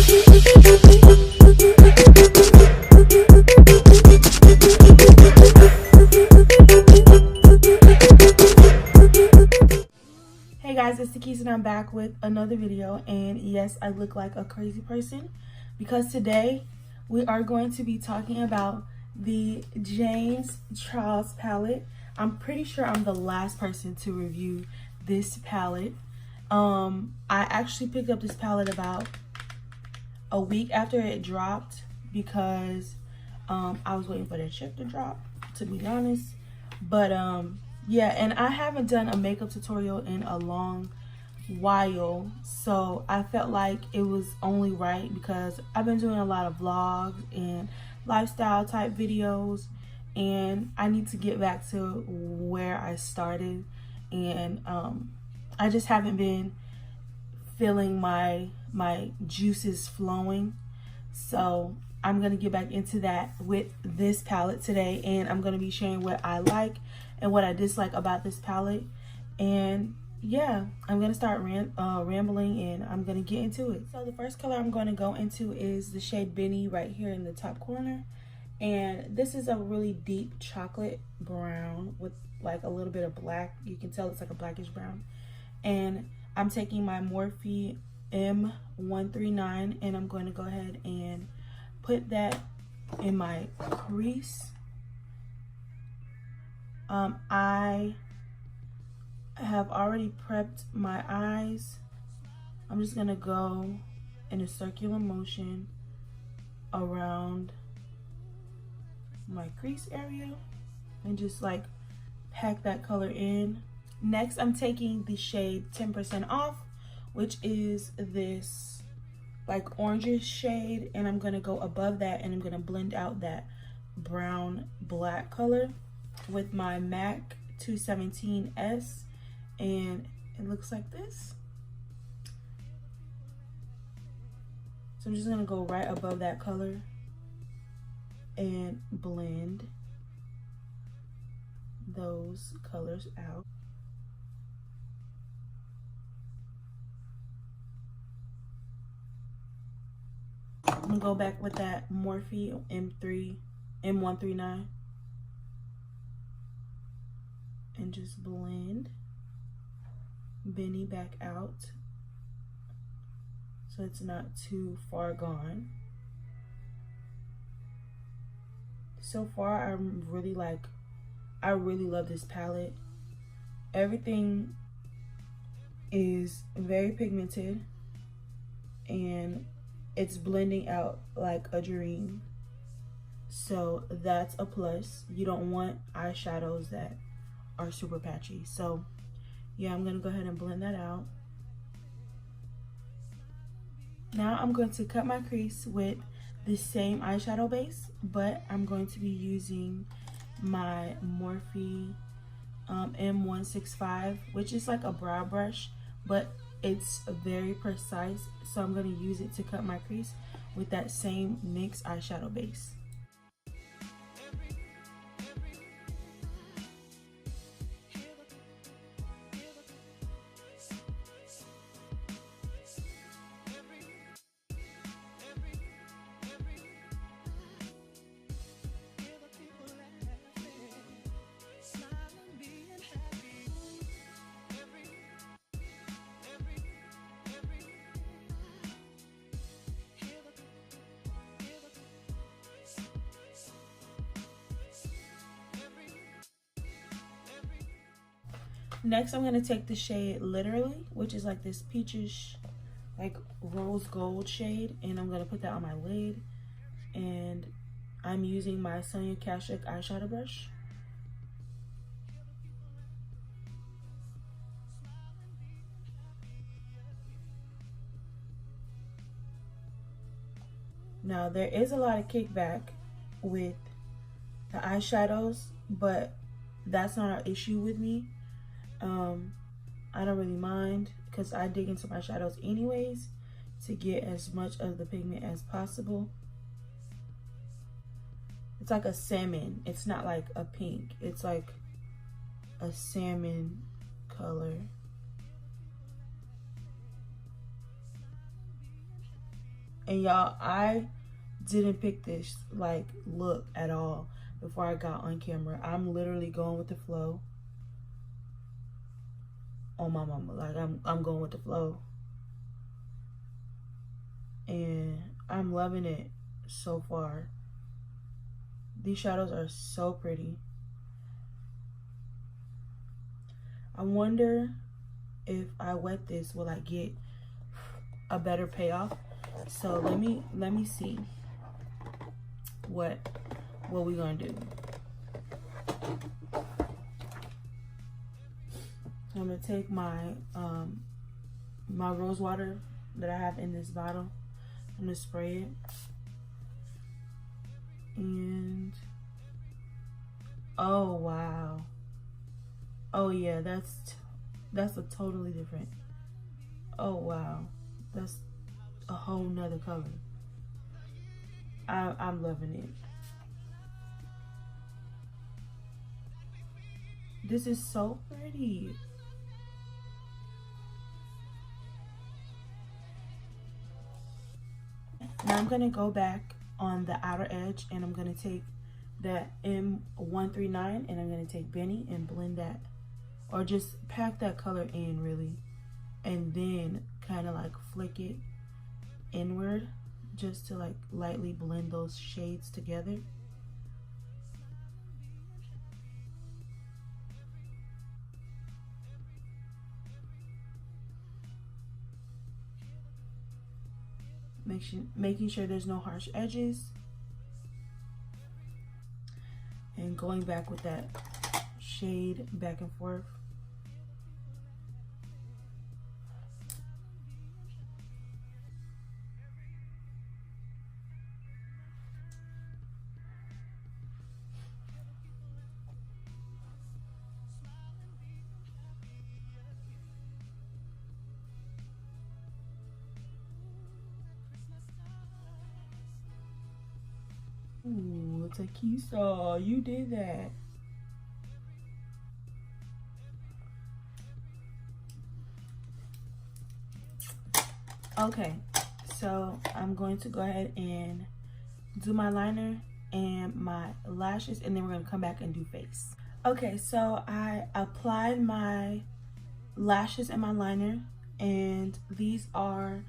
Hey guys, it's Takisa and I'm back with another video, and yes, I look like a crazy person because today we are going to be talking about the James Charles palette. I'm pretty sure I'm the last person to review this palette. I actually picked up this palette about a week after it dropped because I was waiting for that ship to drop, to be honest. But yeah, and I haven't done a makeup tutorial in a long while, so I felt like it was only right because I've been doing a lot of vlogs and lifestyle type videos, and I need to get back to where I started. And I just haven't been feeling my juices flowing, so I'm gonna get back into that with this palette today, and I'm gonna be sharing what I like and what I dislike about this palette. And yeah, I'm gonna start rambling, and I'm gonna get into it. So the first color I'm going to go into is the shade Benny right here in the top corner, and this is a really deep chocolate brown with like a little bit of black. You can tell it's like a blackish brown. And I'm taking my Morphe M139, and I'm going to go ahead and put that in my crease. I have already prepped my eyes. I'm just gonna go in a circular motion around my crease area and just like pack that color in. Next, I'm taking the shade 10% Off, which is this like orangish shade, and I'm gonna go above that and I'm gonna blend out that brown black color with my MAC 217S, and it looks like this. So I'm just gonna go right above that color and blend those colors out. I'm gonna go back with that Morphe M139 and just blend Benny back out so it's not too far gone. So far, I really love this palette. Everything is very pigmented and it's blending out like a dream, so that's a plus. You don't want eyeshadows that are super patchy. So yeah, I'm gonna go ahead and blend that out. Now I'm going to cut my crease with the same eyeshadow base, but I'm going to be using my Morphe M165, which is like a brow brush, but it's very precise, so I'm going to use it to cut my crease with that same NYX eyeshadow base. Next, I'm going to take the shade Literally, which is like this peachish, like rose gold shade, and I'm going to put that on my lid. And I'm using my Sonia Kashuk eyeshadow brush. Now, there is a lot of kickback with the eyeshadows, but that's not an issue with me. I don't really mind because I dig into my shadows anyways to get as much of the pigment as possible. It's like a salmon. It's not like a pink. It's like a salmon color. And y'all, I didn't pick this like look at all before I got on camera. I'm literally going with the flow. On my mama, like I'm going with the flow. And I'm loving it so far. These shadows are so pretty. I wonder if I wet this, will I get a better payoff? So let me see what we gonna do. I'm gonna take my my rose water that I have in this bottle. I'm gonna spray it, and oh wow, oh yeah, that's a totally different. Oh wow, that's a whole nother color. I'm loving it. This is so pretty. Now I'm gonna go back on the outer edge, and I'm gonna take that M139, and I'm gonna take Benny and blend that, or just pack that color in really, and then kind of like flick it inward just to like lightly blend those shades together. Making sure there's no harsh edges, and going back with that shade back and forth. Ooh, Takisa, you did that. Okay, so I'm going to go ahead and do my liner and my lashes, and then we're gonna come back and do face. Okay, so I applied my lashes and my liner, and these are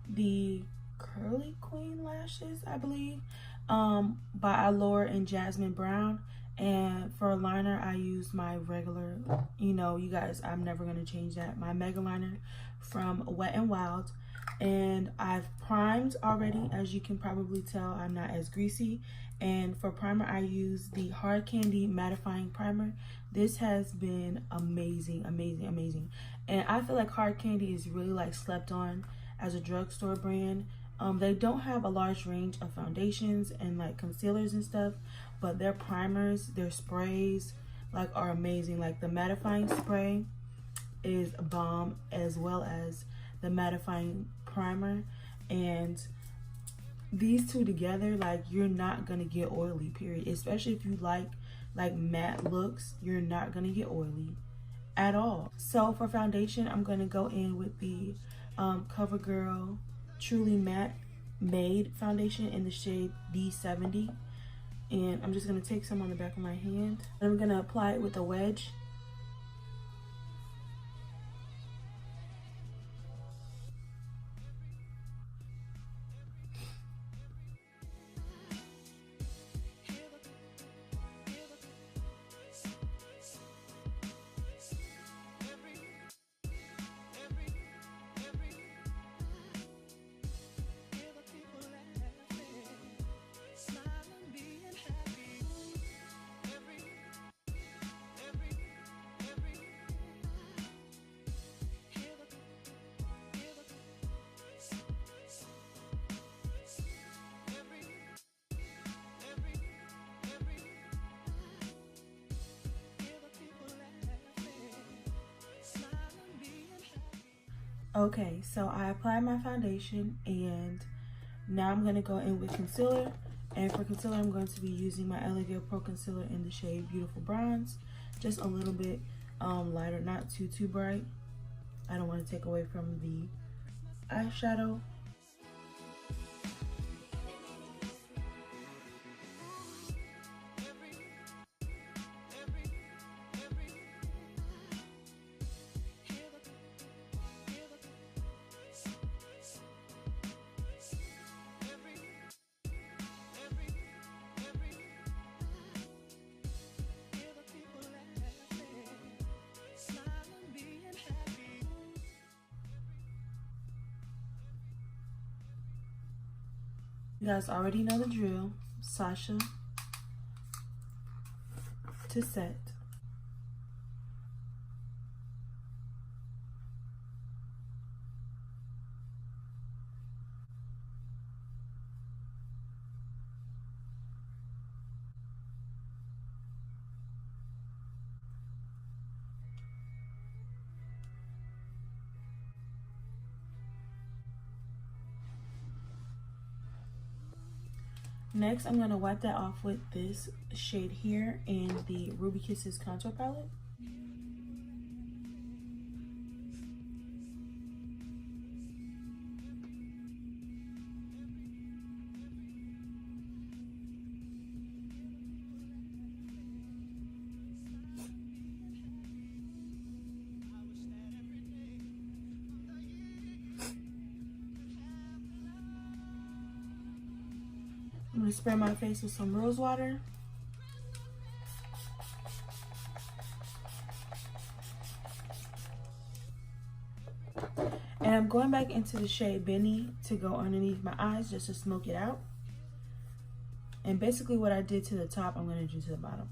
the Curly Queen lashes, I believe, by Allure and Jasmine Brown. And for a liner, I use my regular, you know, you guys, I'm never gonna change that, my Mega Liner from Wet n Wild. And I've primed already. As you can probably tell, I'm not as greasy. And for primer, I use the Hard Candy Mattifying Primer. This has been amazing, amazing, amazing. And I feel like Hard Candy is really like slept on as a drugstore brand. They don't have a large range of foundations and like concealers and stuff, but their primers, their sprays like are amazing. Like the mattifying spray is a bomb, as well as the mattifying primer. And these two together, like, you're not gonna get oily, period. Especially if you like matte looks, you're not gonna get oily at all. So for foundation, I'm gonna go in with the CoverGirl Truly Matte Made foundation in the shade D70. And I'm just gonna take some on the back of my hand, and I'm gonna apply it with a wedge. Okay, so I applied my foundation, and now I'm gonna go in with concealer. And for concealer, I'm going to be using my LA Pro Concealer in the shade Beautiful Bronze. Just a little bit lighter, not too bright. I don't want to take away from the eyeshadow. You guys already know the drill. Sasha to set. Next, I'm going to wipe that off with this shade here in the Ruby Kisses contour palette. I'm going to spray my face with some rose water. And I'm going back into the shade Benny to go underneath my eyes just to smoke it out. And basically what I did to the top, I'm going to do to the bottom.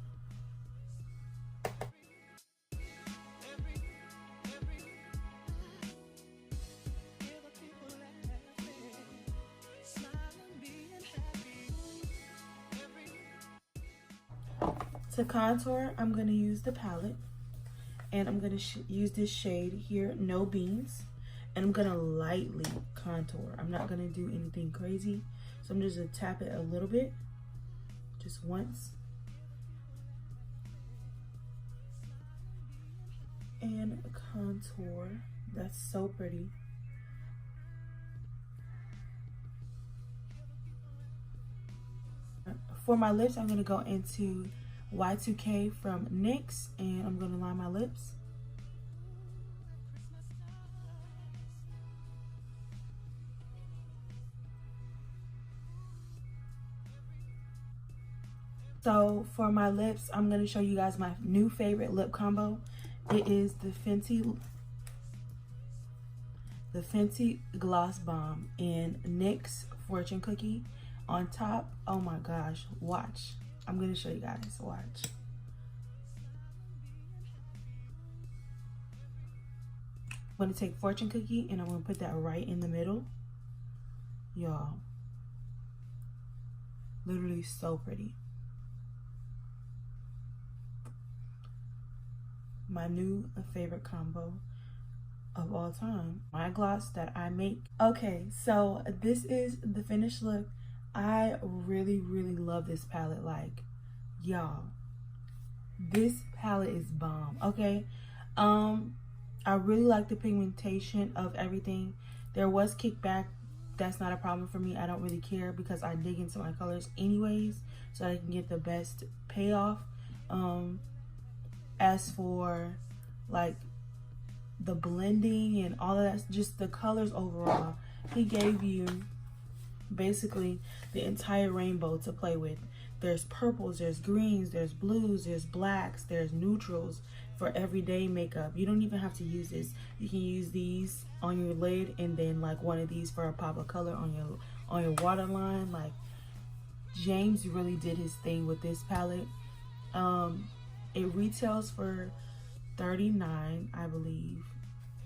To contour, I'm going to use the palette, and I'm going to use this shade here, No Beans, and I'm going to lightly contour. I'm not going to do anything crazy, so I'm just going to tap it a little bit, just once, and contour. That's so pretty. For my lips, I'm going to go into Y2K from NYX, and I'm going to line my lips. So for my lips, I'm going to show you guys my new favorite lip combo. It is the Fenty Gloss Bomb in NYX Fortune Cookie on top. Oh my gosh, watch. I'm going to show you guys, watch. I'm going to take Fortune Cookie and I'm going to put that right in the middle. Y'all, literally so pretty. My new favorite combo of all time. My gloss that I make. Okay, so this is the finished look. I really love this palette. Like, y'all, this palette is bomb. Okay, I really like the pigmentation of everything. There was kickback. That's not a problem for me. I don't really care because I dig into my colors anyways, so I can get the best payoff. As for like the blending and all of that, just the colors overall, he gave you basically the entire rainbow to play with. There's purples, there's greens, there's blues, there's blacks, there's neutrals for everyday makeup. You don't even have to use this. You can use these on your lid and then like one of these for a pop of color on your waterline. Like, James really did his thing with this palette. It retails for $39, I believe,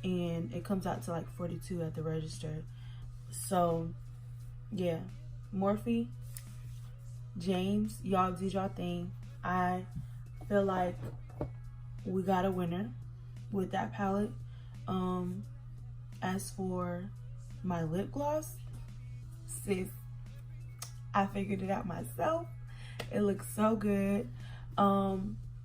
and it comes out to like $42 at the register. So yeah, Morphe, James, y'all did y'all thing. I feel like we got a winner with that palette. As for my lip gloss, sis, I figured it out myself. It looks so good.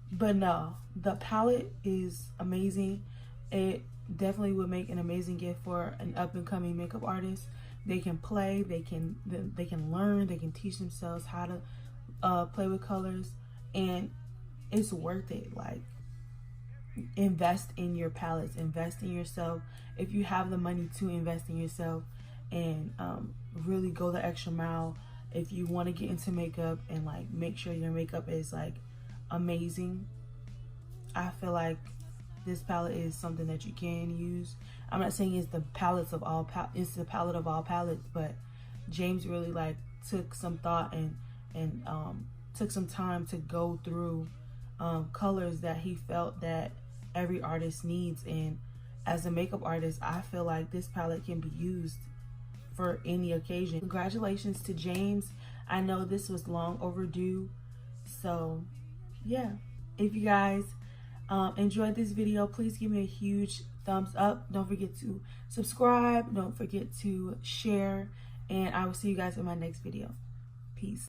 But no, the palette is amazing. It definitely would make an amazing gift for an up-and-coming makeup artist. They can play, they can learn, they can teach themselves how to play with colors, and it's worth it. Like, invest in your palettes, invest in yourself. If you have the money to invest in yourself, and really go the extra mile, if you want to get into makeup and like make sure your makeup is like amazing, I feel like this palette is something that you can use. I'm not saying it's the palette of all palettes, but James really like took some thought and took some time to go through colors that he felt that every artist needs. And as a makeup artist, I feel like this palette can be used for any occasion. Congratulations to James. I know this was long overdue. So yeah, if you guys enjoyed this video, please give me a huge thumbs up. Don't forget to subscribe. Don't forget to share. And I will see you guys in my next video. Peace.